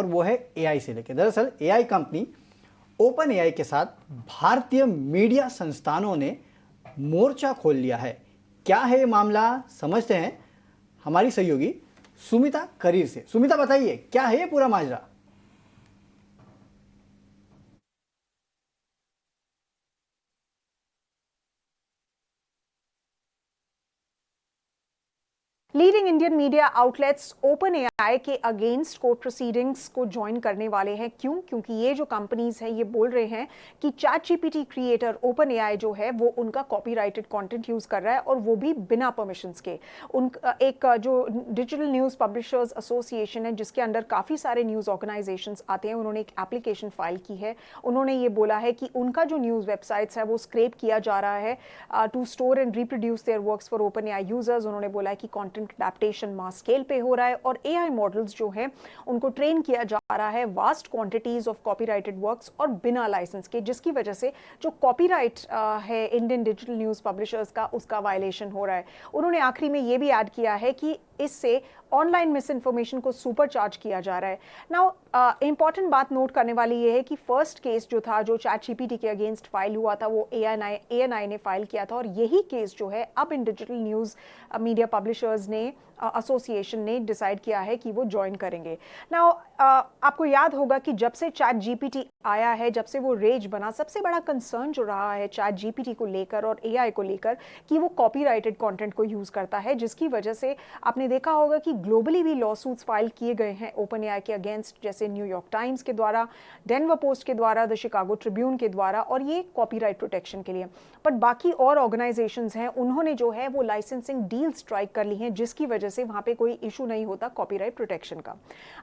और वो है एआई से लेकर। दरअसल एआई कंपनी ओपन एआई के साथ भारतीय मीडिया संस्थानों ने मोर्चा खोल लिया है। क्या है ये मामला, समझते हैं हमारी सहयोगी सुमिता करीर से। सुमिता, बताइए क्या है ये पूरा माजरा। Leading Indian media outlets OpenAI के अगेंस्ट कोर्ट प्रोसीडिंग्स को ज्वाइन करने वाले हैं। क्यों? क्योंकि ये जो कंपनीज हैं ये बोल रहे हैं कि chat GPT creator open AI जो है वो उनका कॉपीराइटेड कंटेंट यूज कर रहा है और वो भी बिना परमिशंस के। एक जो डिजिटल न्यूज पब्लिशर्स एसोसिएशन है जिसके अंडर काफ़ी सारे न्यूज ऑर्गेनाइजेशंस आते हैं, उन्होंने एक एप्लीकेशन फाइल की है। उन्होंने ये बोला है कि उनका जो न्यूज़ वेबसाइट्स है वो स्क्रेप किया जा रहा है to store and reproduce their works for open AI users. उन्होंने बोला है कि कंटेंट एडेप्टेशन मास स्केल पे हो रहा है और एआई मॉडल्स जो हैं उनको ट्रेन किया जा रहा है vast quantities of copyrighted works और बिना लाइसेंस के, जिसकी वजह से जो कॉपीराइट है इंडियन डिजिटल न्यूज़ पब्लिशर्स का उसका वायलेशन हो रहा है। उन्होंने आखिरी में ये भी ऐड किया है कि इससे ऑनलाइन मिस इन्फॉर्मेशन को सुपर चार्ज किया जा रहा है। नाउ इंपॉर्टेंट बात नोट करने वाली ये है कि फर्स्ट केस जो था, जो चैट जीपीटी के अगेंस्ट फाइल हुआ था, वो एएनआई ने फाइल किया था और यही केस जो है अब इन डिजिटल न्यूज़ मीडिया पब्लिशर्स ने एसोसिएशन ने डिसाइड किया है कि वो ज्वाइन करेंगे। नाउ आपको याद होगा कि जब से चैट जीपीटी आया है, जब से वो रेज बना, सबसे बड़ा कंसर्न जो रहा है चैट जीपीटी को लेकर और एआई को लेकर कि वो कॉपीराइटेड कंटेंट को यूज़ करता है, जिसकी वजह से आपने देखा होगा कि ग्लोबली भी लॉ सूट्स फाइल किए गए हैं ओपन एआई के अगेंस्ट, जैसे न्यूयॉर्क टाइम्स के द्वारा, डेनवर पोस्ट के द्वारा, द शिकागो ट्रिब्यून के द्वारा, और ये कॉपीराइट प्रोटेक्शन के लिए। बट बाकी और ऑर्गेनाइजेशंस हैं, उन्होंने जो है वो लाइसेंसिंग डील स्ट्राइक कर ली हैं, जिसकी वजह से वहाँ पे कोई इशू नहीं होता कॉपीराइट प्रोटेक्शन का।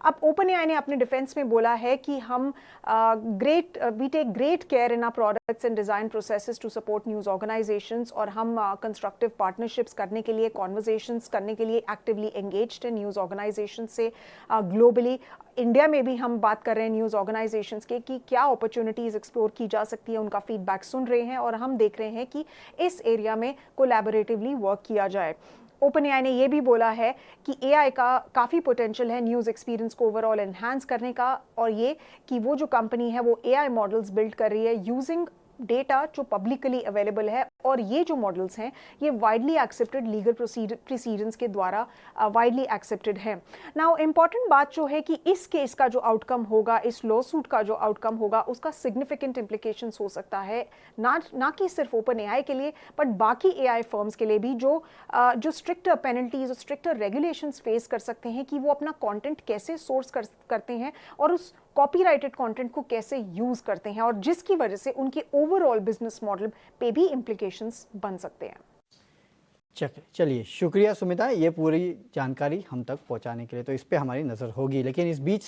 अब ओपन एआई ने अपने डिफेंस में बोला है कि हम we take great care in our products and design processes to support news organizations, और हम कंस्ट्रक्टिव पार्टनरशिप्स करने के लिए, कॉन्वर्जेशंस करने के लिए एक्टिवली एंगेज्ड है न्यूज़ ऑर्गेनाइजेशन से ग्लोबली। इंडिया में भी हम बात कर रहे हैं न्यूज़ ऑर्गेनाइजेशंस के कि क्या अपॉर्चुनिटीज़ एक्सप्लोर की जा सकती है, उनका फीडबैक सुन रहे हैं और हम देख रहे हैं कि इस एरिया में कोलैबोरेटिवली वर्क किया जाए। ओपन एआई ने यह भी बोला है कि एआई का काफ़ी पोटेंशियल है न्यूज़ एक्सपीरियंस को ओवरऑल एनहांस करने का, और ये कि वो जो कंपनी है वो एआई मॉडल्स बिल्ड कर रही है यूजिंग डेटा जो पब्लिकली अवेलेबल है, और ये जो मॉडल्स हैं ये वाइडली एक्सेप्टेड लीगल प्रोसीडेंस के द्वारा वाइडली एक्सेप्टेड है। नाउ इंपॉर्टेंट बात जो है कि इस केस का जो आउटकम होगा, इस लॉ सूट का जो आउटकम होगा, उसका सिग्निफिकेंट इंप्लीकेशंस हो सकता है ना कि सिर्फ ओपन एआई के लिए बट बाकी एआई फर्म्स के लिए भी, जो स्ट्रिक्टर पेनल्टीज और स्ट्रिक्टर रेगुलेशंस फेस कर सकते हैं कि वो अपना कंटेंट कैसे सोर्स करते हैं और उस कॉपीराइटेड कंटेंट को कैसे यूज करते हैं, और जिसकी वजह से उनके ओवरऑल बिजनेस मॉडल पे भी इंप्लीकेशंस बन सकते हैं। चलिए, शुक्रिया सुमिता, ये पूरी जानकारी हम तक पहुंचाने के लिए। तो इस पे हमारी नज़र होगी, लेकिन इस बीच